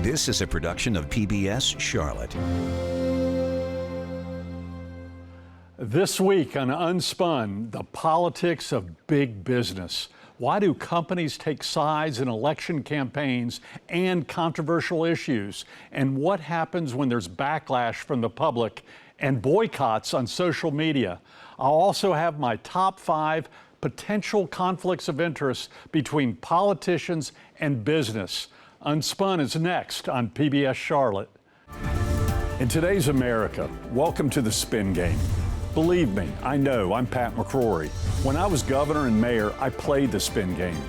This is a production of PBS Charlotte. This week on Unspun, the politics of big business. Why do companies take sides in election campaigns and controversial issues? And what happens when there's backlash from the public and boycotts on social media? I'll also have my top 5 potential conflicts of interest between politicians and business. Unspun is next on PBS Charlotte. In today's America, welcome to the spin game. Believe me, I know, I'm Pat McCrory. When I was governor and mayor, I played the spin game.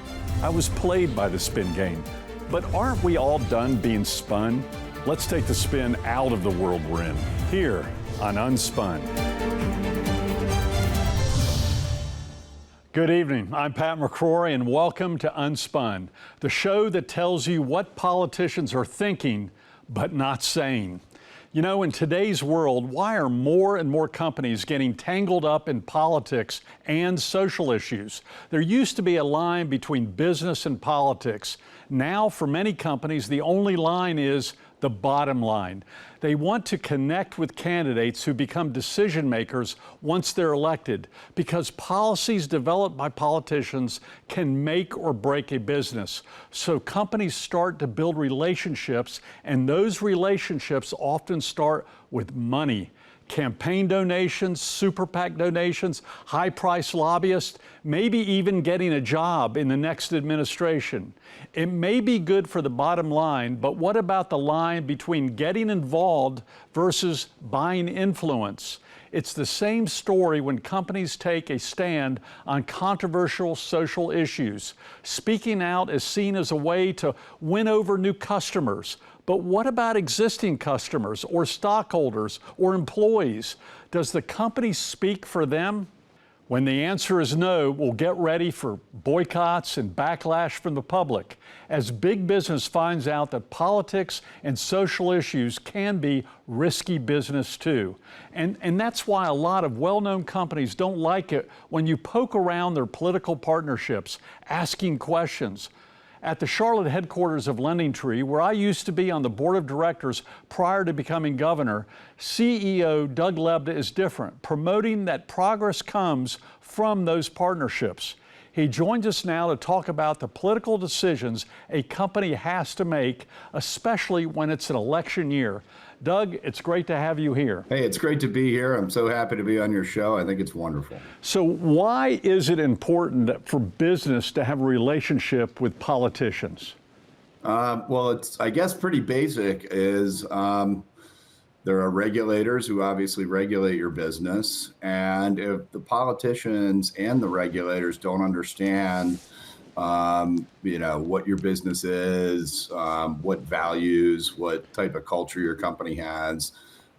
I was played by the spin game. But aren't we all done being spun? Let's take the spin out of the world we're in, here on Unspun. Good evening, I'm Pat McCrory and welcome to Unspun, the show that tells you what politicians are thinking but not saying. You know, in today's world, why are more and more companies getting tangled up in politics and social issues? There used to be a line between business and politics. Now, for many companies, the only line is the bottom line. They want to connect with candidates who become decision makers once they're elected, because policies developed by politicians can make or break a business. So companies start to build relationships, and those relationships often start with money. Campaign donations, super PAC donations, high-priced lobbyists, maybe even getting a job in the next administration. It may be good for the bottom line, but what about the line between getting involved versus buying influence? It's the same story when companies take a stand on controversial social issues. Speaking out is seen as a way to win over new customers. But what about existing customers or stockholders or employees? Does the company speak for them? When the answer is no, we'll get ready for boycotts and backlash from the public, as big business finds out that politics and social issues can be risky business too. And that's why a lot of well-known companies don't like it when you poke around their political partnerships, asking questions. At the Charlotte headquarters of LendingTree, where I used to be on the board of directors prior to becoming governor, CEO Doug Lebda is different, promoting that progress comes from those partnerships. He joins us now to talk about the political decisions a company has to make, especially when it's an election year. Doug, it's great to have you here. Hey, it's great to be here. I'm so happy to be on your show. I think it's wonderful. So why is it important for business to have a relationship with politicians? Well, it's, I guess, pretty basic is there are regulators who obviously regulate your business. And if the politicians and the regulators don't understand what your business is, what values, what type of culture your company has,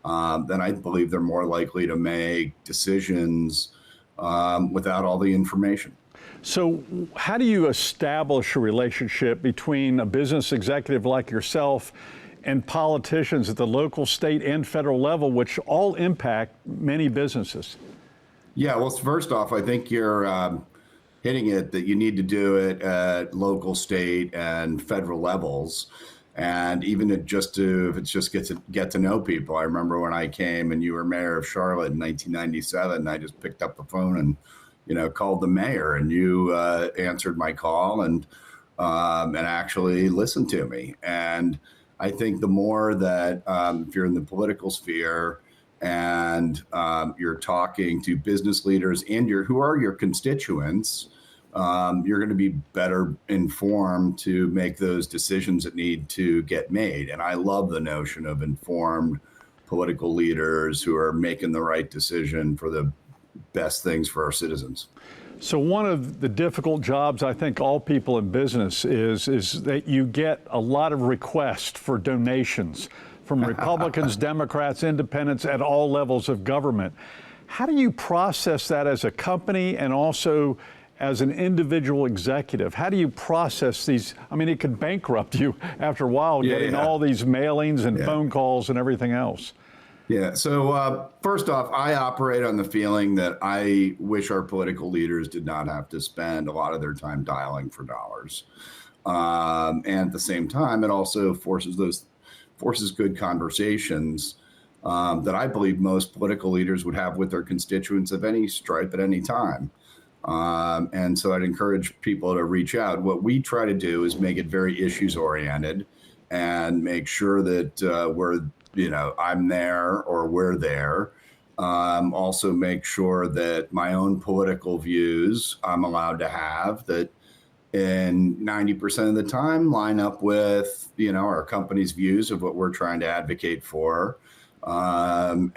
then I believe they're more likely to make decisions without all the information. So how do you establish a relationship between a business executive like yourself and politicians at the local, state, and federal level, which all impact many businesses? Yeah, well, first off, I think you're hitting it that you need to do it at local, state, and federal levels. And even if it's just get to know people. I remember when I came and you were mayor of Charlotte in 1997, I just picked up the phone and, called the mayor, and you answered my call and actually listened to me. And I think the more that if you're in the political sphere and you're talking to business leaders and who are your constituents, you're going to be better informed to make those decisions that need to get made. And I love the notion of informed political leaders who are making the right decision for the best things for our citizens. So one of the difficult jobs, I think, all people in business is that you get a lot of requests for donations from Republicans, Democrats, independents at all levels of government. How do you process that as a company and also as an individual executive? How do you process these? I mean, it could bankrupt you after a while, getting all these mailings and phone calls and everything else. Yeah. So first off, I operate on the feeling that I wish our political leaders did not have to spend a lot of their time dialing for dollars. And at the same time, it also forces good conversations that I believe most political leaders would have with their constituents of any stripe at any time. And so I'd encourage people to reach out. What we try to do is make it very issues oriented and make sure that I'm there or we're there. Also make sure that my own political views I'm allowed to have that in 90% of the time line up with, our company's views of what we're trying to advocate for. And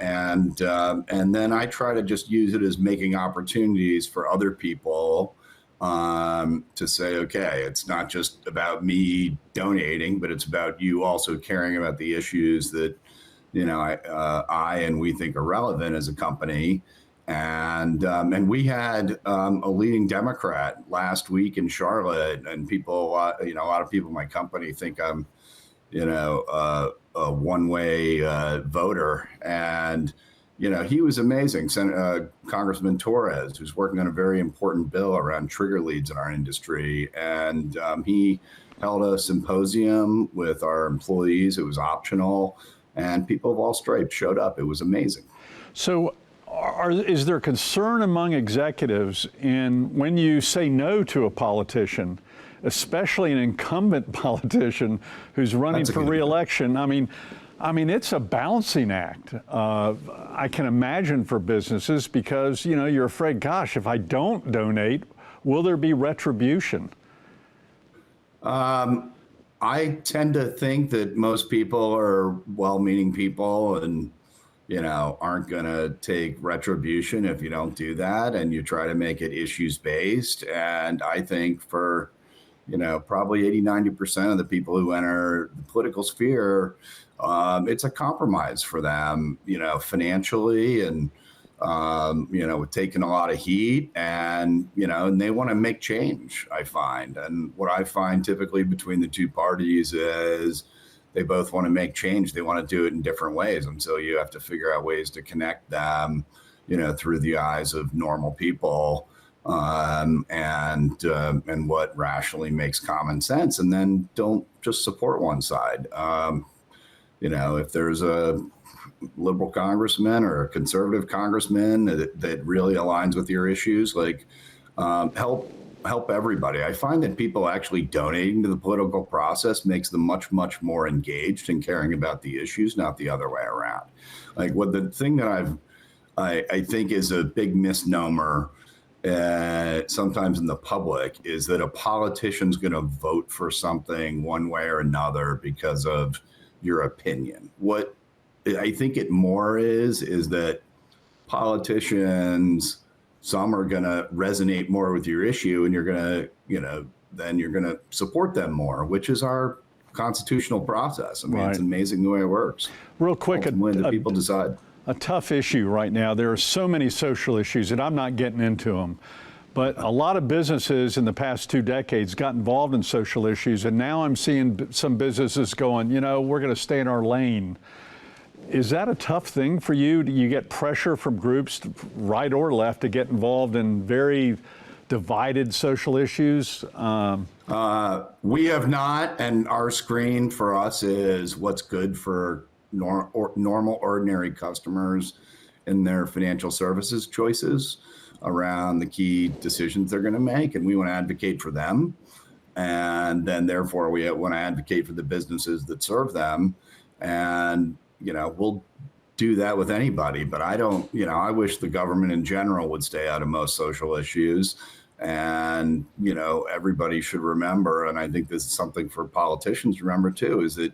then I try to just use it as making opportunities for other people to say, okay, it's not just about me donating, but it's about you also caring about the issues that, I and we think are relevant as a company. And we had a leading Democrat last week in Charlotte, and people, a lot of people in my company think I'm, a one-way voter. And, he was amazing. Congressman Torres, who's working on a very important bill around trigger leads in our industry. And he held a symposium with our employees. It was optional. And people of all stripes showed up. It was amazing. So is there concern among executives when you say no to a politician, especially an incumbent politician who's running for re-election? I mean, it's a balancing act. I can imagine for businesses because, you're afraid, gosh, if I don't donate, will there be retribution? I tend to think that most people are well-meaning people and, aren't going to take retribution if you don't do that, and you try to make it issues-based. And I think for, probably 80-90% of the people who enter the political sphere, it's a compromise for them, financially and, with taking a lot of heat and, and they want to make change, I find. And what I find typically between the two parties is they both want to make change. They want to do it in different ways. And so you have to figure out ways to connect them, through the eyes of normal people, and what rationally makes common sense. And then don't just support one side. If there's a liberal congressman or a conservative congressman that really aligns with your issues, help everybody. I find that people actually donating to the political process makes them much, much more engaged in caring about the issues, not the other way around. The thing that I think is a big misnomer sometimes in the public is that a politician's going to vote for something one way or another because of your opinion. What I think it more is that politicians, some are going to resonate more with your issue and you're going to, then you're going to support them more, which is our constitutional process. I mean, It's amazing the way it works. Real quick, the people decide. A tough issue right now. There are so many social issues and I'm not getting into them. But a lot of businesses in the past 2 decades got involved in social issues. And now I'm seeing some businesses going, we're going to stay in our lane. Is that a tough thing for you? Do you get pressure from groups, right or left, to get involved in very divided social issues? We have not, and our screen for us is what's good for normal, ordinary customers in their financial services choices around the key decisions they're going to make, and we want to advocate for them. And then, therefore, we want to advocate for the businesses that serve them. And we'll do that with anybody, but I don't, I wish the government in general would stay out of most social issues. And, everybody should remember, and I think this is something for politicians to remember too, is that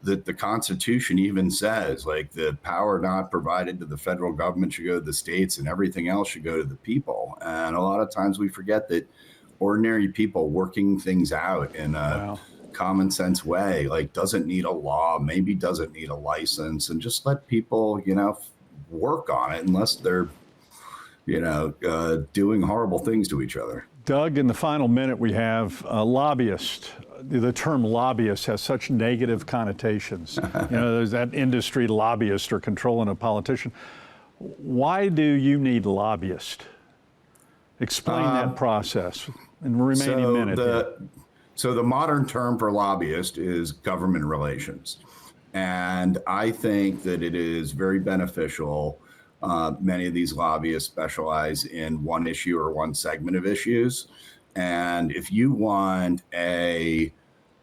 that the Constitution even says, the power not provided to the federal government should go to the states and everything else should go to the people. And a lot of times we forget that ordinary people working things out in a common sense way, doesn't need a law, maybe doesn't need a license, and just let people, work on it unless they're, doing horrible things to each other. Doug, in the final minute we have, lobbyist. The term lobbyist has such negative connotations. There's that industry lobbyist or controlling a politician. Why do you need lobbyists? Explain that process in the remaining minute. So the modern term for lobbyist is government relations. And I think that it is very beneficial. Many of these lobbyists specialize in one issue or one segment of issues. And if you want a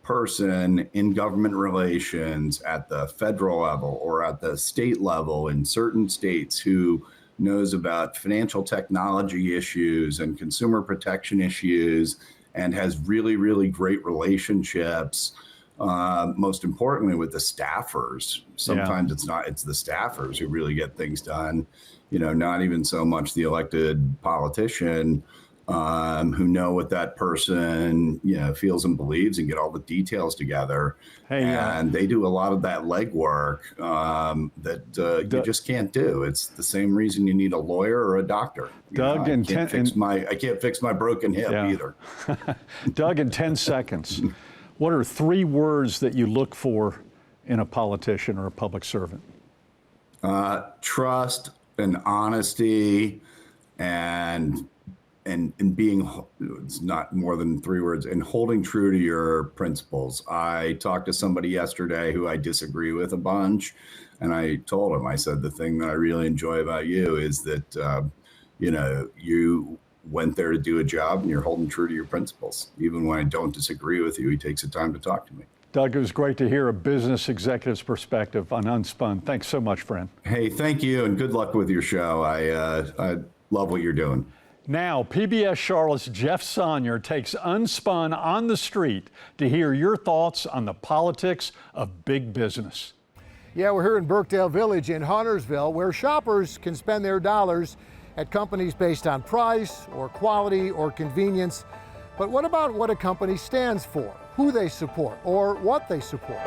person in government relations at the federal level or at the state level in certain states who knows about financial technology issues and consumer protection issues and has really, really great relationships, most importantly with the staffers. Sometimes it's the staffers who really get things done, not even so much the elected politician, who know what that person, feels and believes and get all the details together. And they do a lot of that legwork that you just can't do. It's the same reason you need a lawyer or a doctor. Doug, I can't fix my broken hip either. Doug, in 10 seconds, what are 3 words that you look for in a politician or a public servant? Trust and honesty and being, it's not more than 3 words, and holding true to your principles. I talked to somebody yesterday who I disagree with a bunch, and I told him, I said, the thing that I really enjoy about you is that, you went there to do a job and you're holding true to your principles. Even when I don't disagree with you, he takes the time to talk to me. Doug, it was great to hear a business executive's perspective on Unspun. Thanks so much, friend. Hey, thank you, and good luck with your show. I love what you're doing. Now, PBS Charlotte's Jeff Sonnier takes Unspun on the street to hear your thoughts on the politics of big business. Yeah, we're here in Birkdale Village in Huntersville, where shoppers can spend their dollars at companies based on price or quality or convenience. But what about what a company stands for, who they support, or what they support?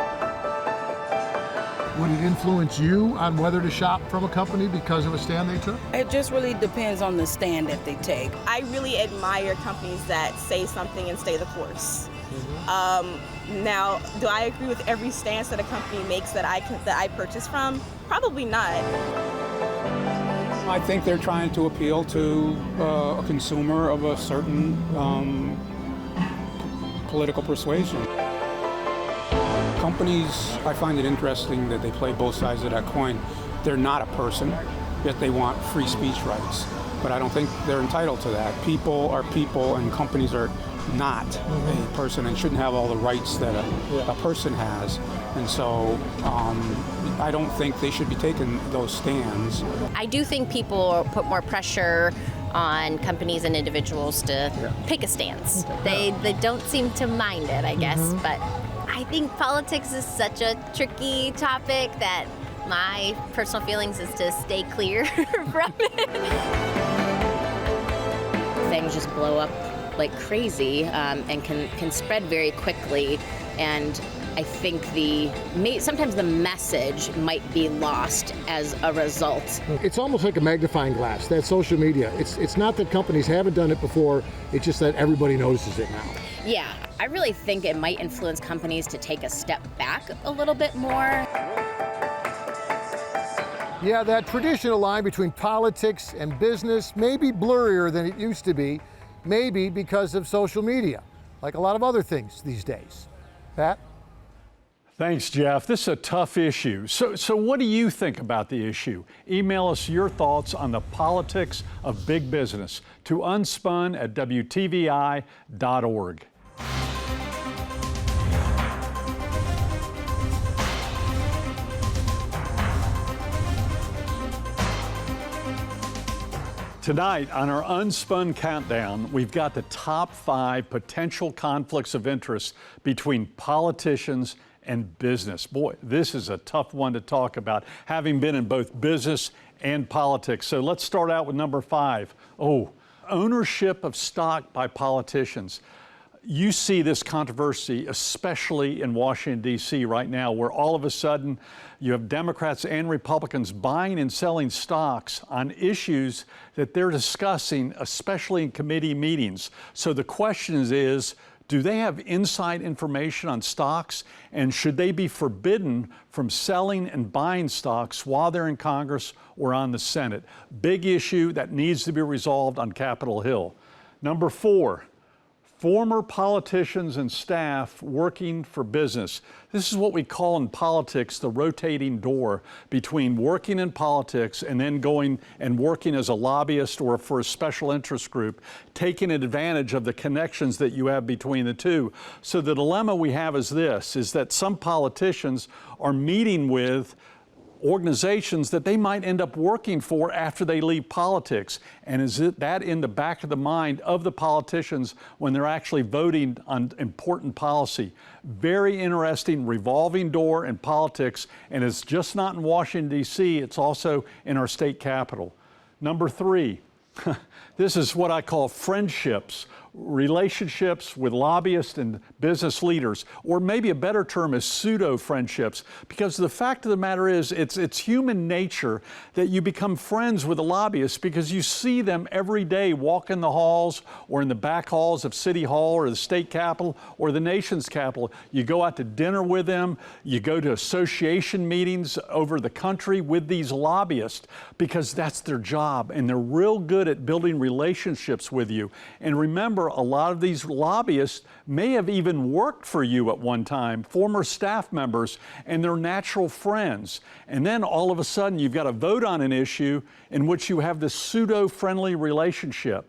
Would it influence you on whether to shop from a company because of a stand they took? It just really depends on the stand that they take. I really admire companies that say something and stay the course. Now, do I agree with every stance that a company makes that I purchase from? Probably not. I think they're trying to appeal to a consumer of a certain political persuasion. Companies, I find it interesting that they play both sides of that coin. They're not a person, yet they want free speech rights. But I don't think they're entitled to that. People are people, and companies are not a person and shouldn't have all the rights that a person has. And so I don't think they should be taking those stands. I do think people put more pressure on companies and individuals to pick a stance. They don't seem to mind it, I guess, but I think politics is such a tricky topic that my personal feelings is to stay clear from it. Things just blow up like crazy and can spread very quickly, and I think sometimes the message might be lost as a result. It's almost like a magnifying glass, that social media. It's not that companies haven't done it before, it's just that everybody notices it now. Yeah, I really think it might influence companies to take a step back a little bit more. Yeah, that traditional line between politics and business may be blurrier than it used to be, maybe because of social media, like a lot of other things these days. Pat? Thanks, Jeff. This is a tough issue. So what do you think about the issue? Email us your thoughts on the politics of big business to unspun@WTVI.org. Tonight on our Unspun Countdown, we've got the top 5 potential conflicts of interest between politicians and business. Boy, this is a tough one to talk about, having been in both business and politics. So let's start out with number 5. Ownership of stock by politicians. You see this controversy, especially in Washington, D.C. right now, where all of a sudden you have Democrats and Republicans buying and selling stocks on issues that they're discussing, especially in committee meetings. So the question is, do they have inside information on stocks, and should they be forbidden from selling and buying stocks while they're in Congress or on the Senate? Big issue that needs to be resolved on Capitol Hill. Number 4, Former politicians and staff working for business. This is what we call in politics the rotating door between working in politics and then going and working as a lobbyist or for a special interest group, taking advantage of the connections that you have between the two. So the dilemma we have is this, is that some politicians are meeting with organizations that they might end up working for after they leave politics. And is that in the back of the mind of the politicians when they're actually voting on important policy? Very interesting revolving door in politics, and it's just not in Washington, D.C., it's also in our state capitol. Number 3, this is what I call friendships, relationships with lobbyists and business leaders, or maybe a better term is pseudo-friendships, because the fact of the matter is it's human nature that you become friends with a lobbyist because you see them every day walk in the halls or in the back halls of City Hall or the state capitol or the nation's capital. You go out to dinner with them, you go to association meetings over the country with these lobbyists because that's their job, and they're real good at building relationships with you. And remember, a lot of these lobbyists may have even worked for you at one time, former staff members, and they're natural friends. And then all of a sudden you've got to vote on an issue in which you have this pseudo-friendly relationship.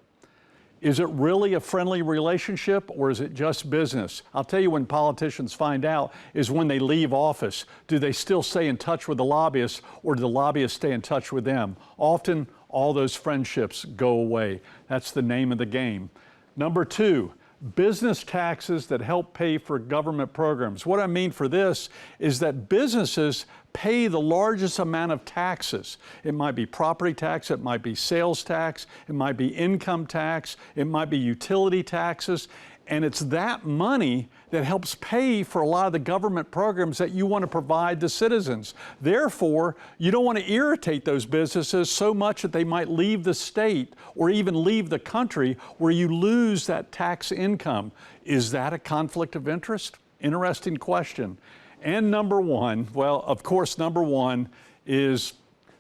Is it really a friendly relationship, or is it just business? I'll tell you when politicians find out is when they leave office. Do they still stay in touch with the lobbyists, or do the lobbyists stay in touch with them? Often all those friendships go away. That's the name of the game. Number 2, business taxes that help pay for government programs. What I mean for this is that businesses pay the largest amount of taxes. It might be property tax, it might be sales tax, it might be income tax, it might be utility taxes, and it's that money that helps pay for a lot of the government programs that you want to provide to citizens. Therefore, you don't want to irritate those businesses so much that they might leave the state or even leave the country where you lose that tax income. Is that a conflict of interest? Interesting question. And number 1, well, of course, number 1 is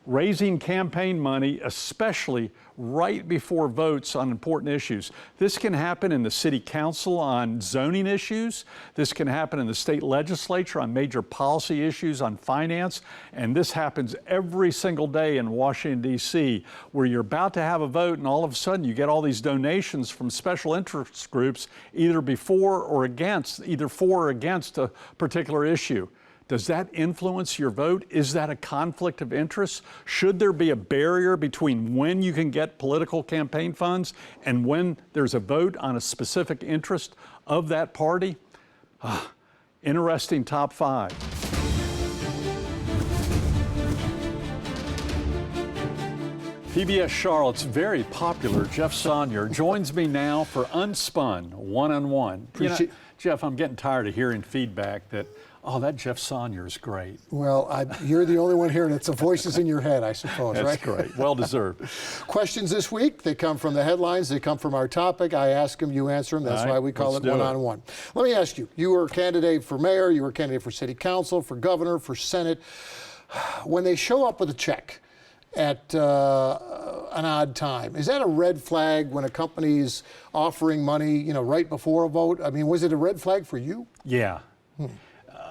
raising campaign money, especially right before votes on important issues. This can happen in the city council on zoning issues. This can happen in the state legislature on major policy issues on finance. And this happens every single day in Washington, D.C., where you're about to have a vote and all of a sudden you get all these donations from special interest groups, either before or against, either for or against a particular issue. Does that influence your vote? Is that a conflict of interest? Should there be a barrier between when you can get political campaign funds and when there's a vote on a specific interest of that party? Interesting top 5. PBS Charlotte's very popular Jeff Sonnier joins me now for Unspun One-on-One. You know, Jeff, I'm getting tired of hearing feedback that, oh, that Jeff Sonnier is great. Well, you're the only one here, and it's the voices in your head, I suppose, That's right? That's great. Well deserved. Questions this week, they come from the headlines, they come from our topic. I ask them, you answer them. That's why we call it One-on-One. Let me ask you, you were a candidate for mayor, you were a candidate for city council, for governor, for Senate. When they show up with a check at an odd time, is that a red flag when a company's offering money, you know, right before a vote? I mean, was it a red flag for you? Yeah.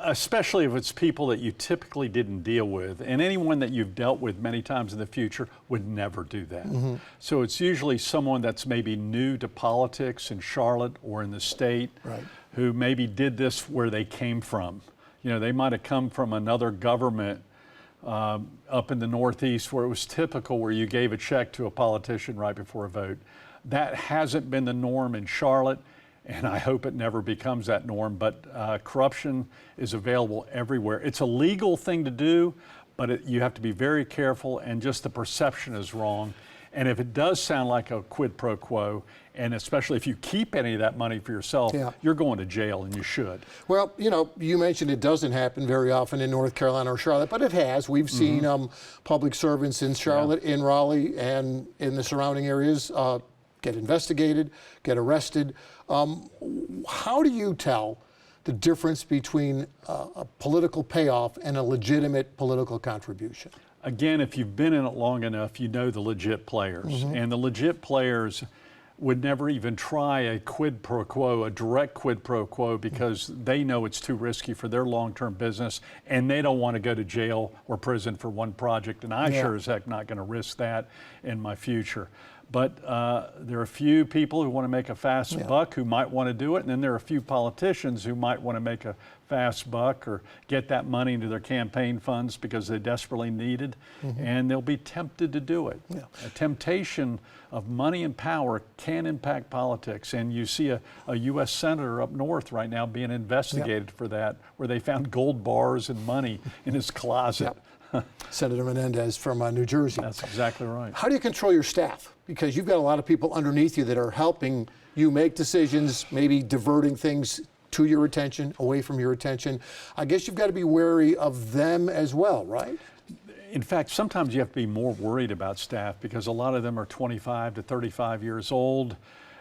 Especially if it's people that you typically didn't deal with, and anyone that you've dealt with many times in the future would never do that. So it's usually someone that's maybe new to politics in Charlotte or in the state, who maybe did this where they came from. You know, they might have come from another government up in the Northeast where it was typical where you gave a check to a politician right before a vote. That hasn't been the norm in Charlotte, and I hope it never becomes that norm, but corruption is available everywhere. It's a legal thing to do, but you have to be very careful, and just the perception is wrong. And if it does sound like a quid pro quo, and especially if you keep any of that money for yourself, you're going to jail, and you should. Well, you know, you mentioned it doesn't happen very often in North Carolina or Charlotte, but it has. We've seen public servants in Charlotte, in Raleigh, and in the surrounding areas get investigated, get arrested. How do you tell the difference between a political payoff and a legitimate political contribution? Again, if you've been in it long enough, you know the legit players. And the legit players would never even try a quid pro quo, a direct quid pro quo, because they know it's too risky for their long-term business, and they don't want to go to jail or prison for one project, and I sure as heck not going to risk that in my future. But there are a few people who want to make a fast buck who might want to do it, and then there are a few politicians who might want to make a fast buck or get that money into their campaign funds because they desperately need it, and they'll be tempted to do it. A temptation of money and power can impact politics, and you see a U.S. senator up north right now being investigated for that, where they found gold bars and money in his closet. Senator Menendez from New Jersey. That's exactly right. How do you control your staff? Because you've got a lot of people underneath you that are helping you make decisions, maybe diverting things to your attention, away from your attention. I guess you've got to be wary of them as well, right? In fact, sometimes you have to be more worried about staff because a lot of them are 25 to 35 years old.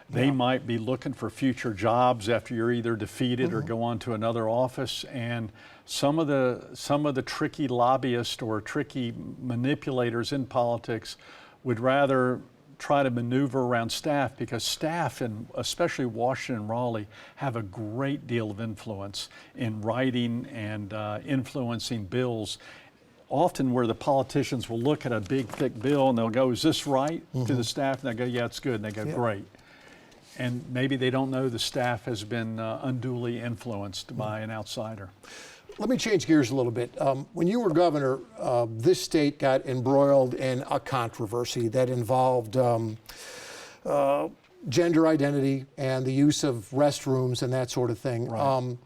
They might be looking for future jobs after you're either defeated or go on to another office. And some of the tricky lobbyists or tricky manipulators in politics would rather try to maneuver around staff, because staff, in especially Washington and Raleigh, have a great deal of influence in writing and influencing bills. Often where the politicians will look at a big, thick bill and they'll go, "Is this right?" to the staff, and they go, "Yeah, it's good." And they go, "Great." And maybe they don't know the staff has been unduly influenced by an outsider. Let me change gears a little bit. When you were governor, this state got embroiled in a controversy that involved gender identity and the use of restrooms and that sort of thing. Right.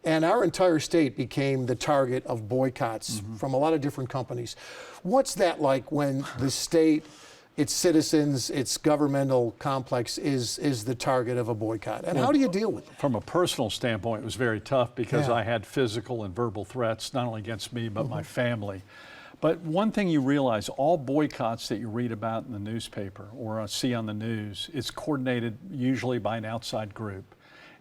And our entire state became the target of boycotts from a lot of different companies. What's that like when the state, its citizens, its governmental complex is the target of a boycott? And how do you deal with it? From a personal standpoint, it was very tough because I had physical and verbal threats, not only against me, but my family. But one thing you realize, all boycotts that you read about in the newspaper or see on the news, it's coordinated usually by an outside group,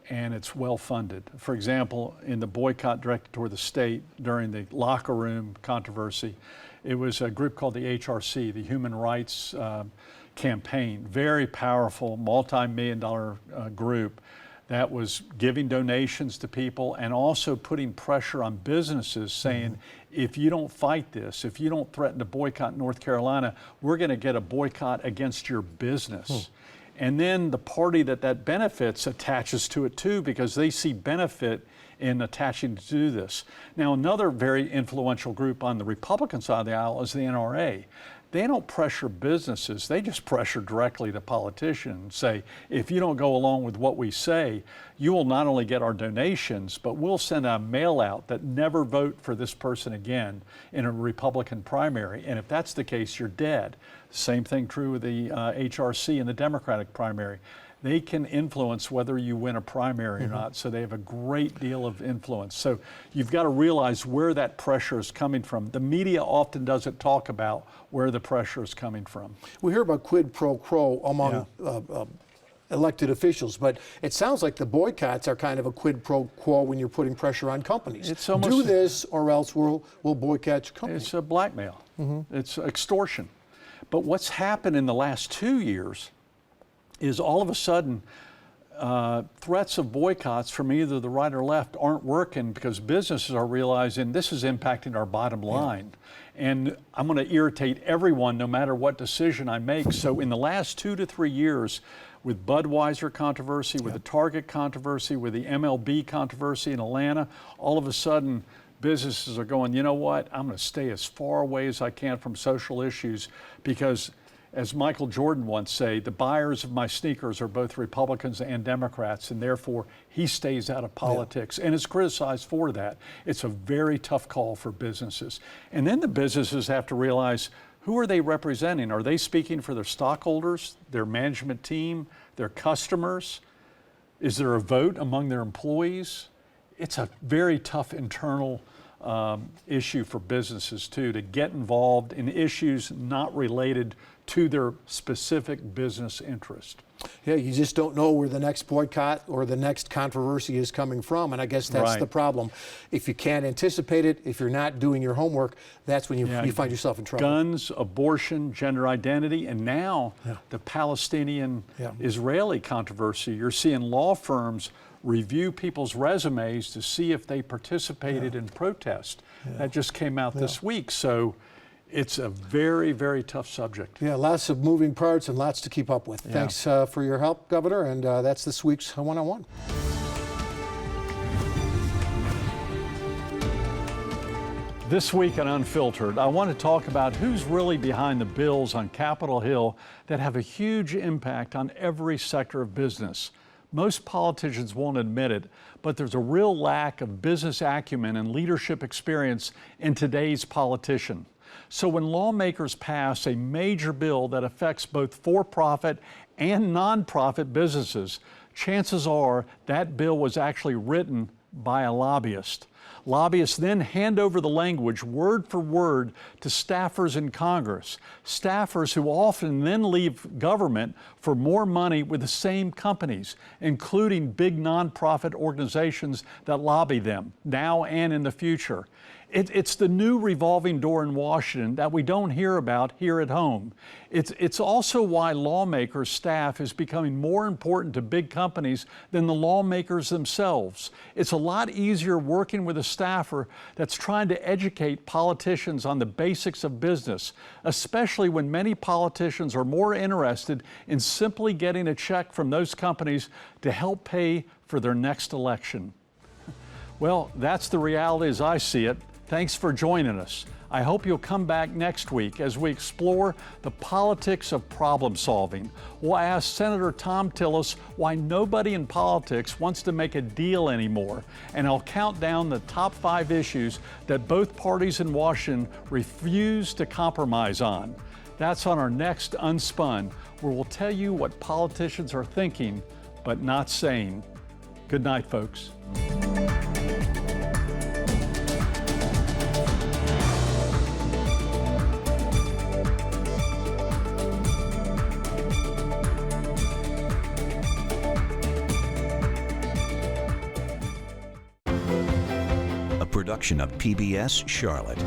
and it's well funded. For example, in the boycott directed toward the state during the locker room controversy, it was a group called the HRC, the Human Rights Campaign, very powerful, multi-million-dollar group that was giving donations to people and also putting pressure on businesses saying, if you don't fight this, if you don't threaten to boycott North Carolina, we're going to get a boycott against your business. And then the party that benefits attaches to it too, because they see benefit in attaching to do this. Now, another very influential group on the Republican side of the aisle is the NRA. They don't pressure businesses, they just pressure directly to politicians and say, if you don't go along with what we say, you will not only get our donations, but we'll send a mail out that never vote for this person again in a Republican primary. And if that's the case, you're dead. Same thing true with the HRC in the Democratic primary. They can influence whether you win a primary or not, so they have a great deal of influence. So you've got to realize where that pressure is coming from. The media often doesn't talk about where the pressure is coming from. We hear about quid pro quo among elected officials, but it sounds like the boycotts are kind of a quid pro quo when you're putting pressure on companies. It's almost, do this or else we'll boycott your company. It's a blackmail. It's extortion. But what's happened in the last 2 years is all of a sudden threats of boycotts from either the right or left aren't working because businesses are realizing this is impacting our bottom line. And I'm going to irritate everyone no matter what decision I make. So in the last 2 to 3 years, with Budweiser controversy, with the Target controversy, with the MLB controversy in Atlanta, all of a sudden businesses are going, you know what, I'm going to stay as far away as I can from social issues because, as Michael Jordan once said, the buyers of my sneakers are both Republicans and Democrats, and therefore he stays out of politics and is criticized for that. It's a very tough call for businesses. And then the businesses have to realize, who are they representing? Are they speaking for their stockholders, their management team, their customers? Is there a vote among their employees? It's a very tough internal issue for businesses too, to get involved in issues not related to their specific business interest. Yeah, you just don't know where the next boycott or the next controversy is coming from, and I guess that's Right. the problem. If you can't anticipate it, if you're not doing your homework, that's when you find yourself in trouble. Guns, abortion, gender identity, and now the Palestinian-Israeli controversy. You're seeing law firms review people's resumes to see if they participated in protest. That just came out this week. So it's a very, very tough subject. Yeah, lots of moving parts and lots to keep up with. Thanks for your help, Governor, and that's this week's One-on-One. This week on Unfiltered, I want to talk about who's really behind the bills on Capitol Hill that have a huge impact on every sector of business. Most politicians won't admit it, but there's a real lack of business acumen and leadership experience in today's politician. So when lawmakers pass a major bill that affects both for-profit and nonprofit businesses, chances are that bill was actually written by a lobbyist. Lobbyists then hand over the language word for word to staffers in Congress, staffers who often then leave government for more money with the same companies, including big nonprofit organizations that lobby them now and in the future. It's the new revolving door in Washington that we don't hear about here at home. It's also why lawmakers' staff is becoming more important to big companies than the lawmakers themselves. It's a lot easier working with a staffer that's trying to educate politicians on the basics of business, especially when many politicians are more interested in simply getting a check from those companies to help pay for their next election. Well, that's the reality as I see it. Thanks for joining us. I hope you'll come back next week as we explore the politics of problem solving. We'll ask Senator Thom Tillis why nobody in politics wants to make a deal anymore, and I'll count down the top 5 issues that both parties in Washington refuse to compromise on. That's on our next Unspun, where we'll tell you what politicians are thinking but not saying. Good night, folks. A production of PBS Charlotte.